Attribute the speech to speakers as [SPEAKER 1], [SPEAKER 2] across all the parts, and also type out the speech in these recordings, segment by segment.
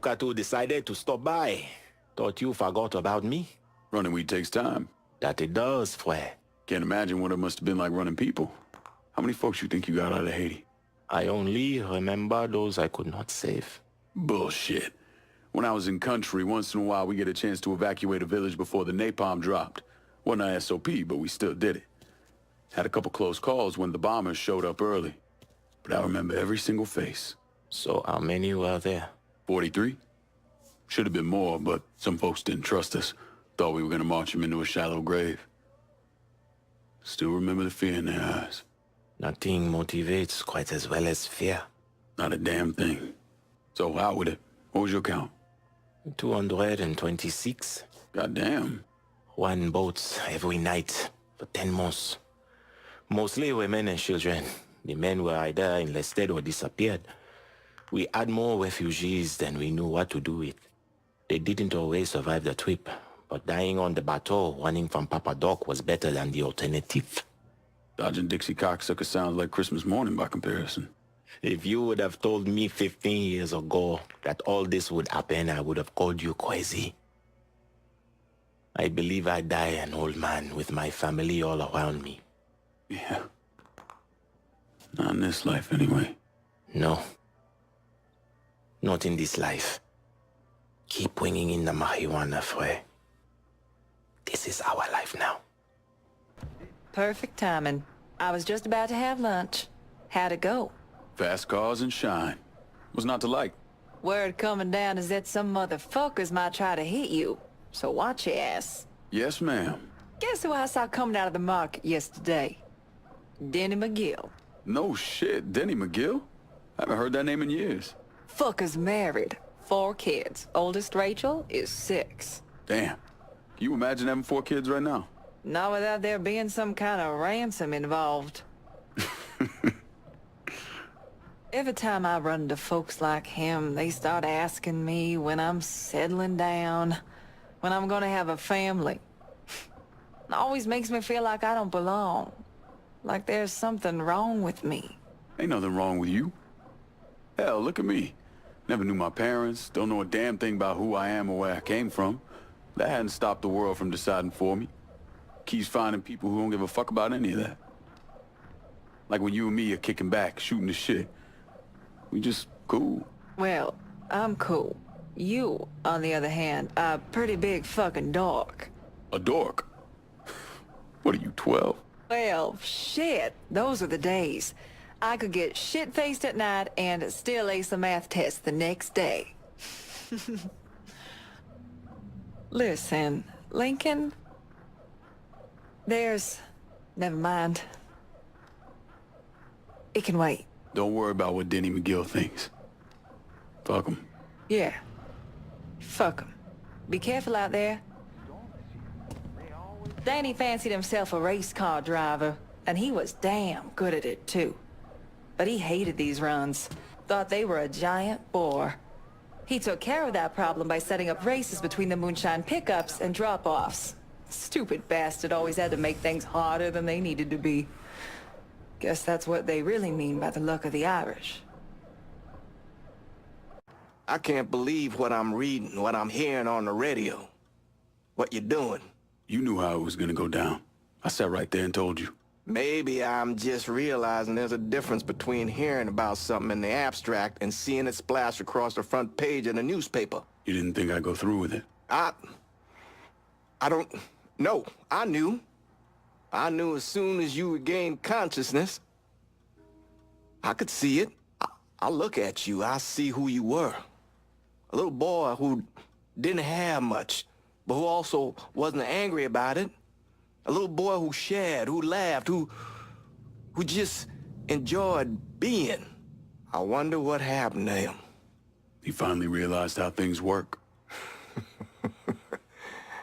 [SPEAKER 1] look at who decided to stop by. Thought you forgot about me.
[SPEAKER 2] Running weed takes time.
[SPEAKER 1] That it does, Fue.
[SPEAKER 2] Can't imagine what it must have been like running people. How many folks you think you got out of Haiti?
[SPEAKER 1] I only remember those I could not save.
[SPEAKER 2] Bullshit. When I was in country, once in a while we get a chance to evacuate a village before the napalm dropped. Wasn't a SOP, but we still did it. Had a couple close calls when the bombers showed up early. But I remember every single face.
[SPEAKER 1] So how many were there?
[SPEAKER 2] 43? Should have been more, but some folks didn't trust us. Thought we were gonna march them into a shallow grave. Still remember the fear in their eyes.
[SPEAKER 1] Nothing motivates quite as well as fear.
[SPEAKER 2] Not a damn thing. So out with it. What was your count?
[SPEAKER 1] 226.
[SPEAKER 2] Goddamn.
[SPEAKER 1] 1 boat every night for 10 months. Mostly women and children. The men were either enlisted or disappeared. We had more refugees than we knew what to do with. They didn't always survive the trip, but dying on the bateau running from Papa Doc was better than the alternative.
[SPEAKER 2] Dodging Dixie cocksucker sounds like Christmas morning by comparison.
[SPEAKER 1] If you would have told me 15 years ago that all this would happen, I would have called you crazy. I believe I die an old man with my family all around me.
[SPEAKER 2] Yeah. Not in this life, anyway.
[SPEAKER 1] No. Not in this life. Keep bringing in the marijuana, Fue. This is our life now.
[SPEAKER 3] Perfect timing. I was just about to have lunch. How'd it go?
[SPEAKER 2] Fast cars and shine. What's not to like?
[SPEAKER 3] Word coming down is that some motherfuckers might try to hit you. So watch your ass.
[SPEAKER 2] Yes, ma'am.
[SPEAKER 3] Guess who I saw coming out of the market yesterday? Denny McGill.
[SPEAKER 2] No shit, Denny McGill? I haven't heard that name in years.
[SPEAKER 3] Fucker's married. 4 kids. Oldest Rachel is 6.
[SPEAKER 2] Damn. Can you imagine having 4 kids right now?
[SPEAKER 3] Not without there being some kind of ransom involved. Every time I run into folks like him, they start asking me when I'm settling down, when I'm gonna have a family. It always makes me feel like I don't belong. Like there's something wrong with me.
[SPEAKER 2] Ain't nothing wrong with you. Hell, look at me. Never knew my parents, don't know a damn thing about who I am or where I came from. That hadn't stopped the world from deciding for me. Keeps finding people who don't give a fuck about any of that. Like when you and me are kicking back, shooting the shit. We just cool.
[SPEAKER 3] Well, I'm cool. You, on the other hand, are a pretty big fucking dork.
[SPEAKER 2] A dork? What are you, 12?
[SPEAKER 3] Well, shit. Those are the days. I could get shit-faced at night and still ace a math test the next day. Listen, Lincoln, never mind. It can wait.
[SPEAKER 2] Don't worry about what Denny McGill thinks. Fuck him.
[SPEAKER 3] Yeah. Fuck him. Be careful out there. Danny fancied himself a race car driver, and he was damn good at it, too. But he hated these runs. Thought they were a giant bore. He took care of that problem by setting up races between the moonshine pickups and drop-offs. Stupid bastard always had to make things harder than they needed to be. Guess that's what they really mean by the luck of the Irish.
[SPEAKER 4] I can't believe what I'm reading, what I'm hearing on the radio. What you doing?
[SPEAKER 2] You knew how it was gonna go down. I sat right there and told you.
[SPEAKER 4] Maybe I'm just realizing there's a difference between hearing about something in the abstract and seeing it splash across the front page of the newspaper.
[SPEAKER 2] You didn't think I'd go through with it?
[SPEAKER 4] I don't... No, I knew. I knew as soon as you regained consciousness. I could see it. I look at you, I see who you were. A little boy who didn't have much, but who also wasn't angry about it. A little boy who shared, who laughed, who just enjoyed being. I wonder what happened to him.
[SPEAKER 2] He finally realized how things work.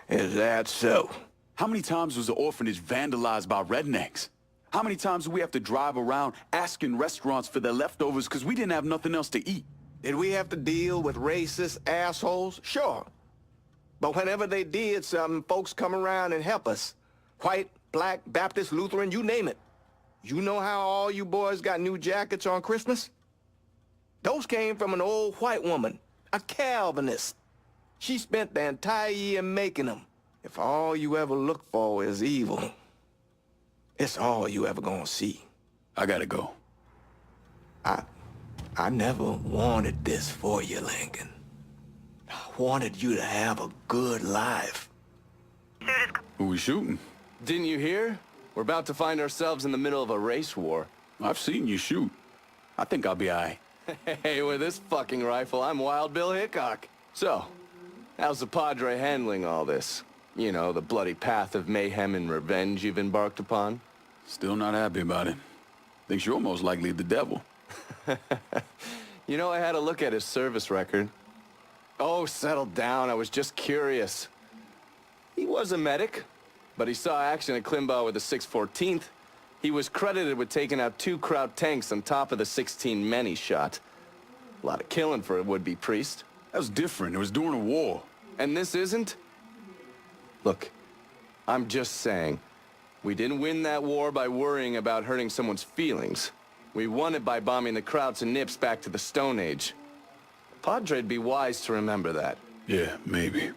[SPEAKER 4] Is that so?
[SPEAKER 2] How many times was the orphanage vandalized by rednecks? How many times do we have to drive around asking restaurants for their leftovers because we didn't have nothing else to eat?
[SPEAKER 4] Did we have to deal with racist assholes? Sure. But whenever they did something, folks come around and help us. White, black, Baptist, Lutheran, you name it. You know how all you boys got new jackets on Christmas? Those came from an old white woman a Calvinist. She spent the entire year making them. If all you ever look for is evil, it's all you ever gonna see.
[SPEAKER 2] I gotta go.
[SPEAKER 4] I never wanted this for you, Lincoln. I wanted you to have a good life.
[SPEAKER 2] Who we shooting?
[SPEAKER 5] Didn't you hear? We're about to find ourselves in the middle of a race war.
[SPEAKER 2] I've seen you shoot. I think I'll be all right.
[SPEAKER 5] Hey, with this fucking rifle, I'm Wild Bill Hickok. So, how's the Padre handling all this? You know, the bloody path of mayhem and revenge you've embarked upon?
[SPEAKER 2] Still not happy about it. Thinks you're most likely the devil.
[SPEAKER 5] You know, I had a look at his service record. Oh, settle down. I was just curious. He was a medic, but he saw action at Klimbaugh with the 614th. He was credited with taking out 2 Kraut tanks on top of the 16 men he shot. A lot of killing for a would-be priest.
[SPEAKER 2] That was different. It was during a war.
[SPEAKER 5] And this isn't? Look, I'm just saying, we didn't win that war by worrying about hurting someone's feelings. We won it by bombing the Krauts and Nips back to the Stone Age. Padre'd be wise to remember that.
[SPEAKER 2] Yeah, maybe.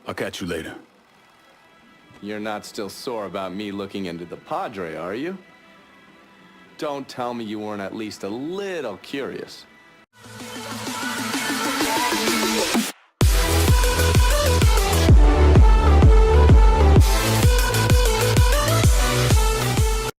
[SPEAKER 2] I'll catch you later.
[SPEAKER 5] You're not still sore about me looking into the Padre, are you? Don't tell me you weren't at least a little curious.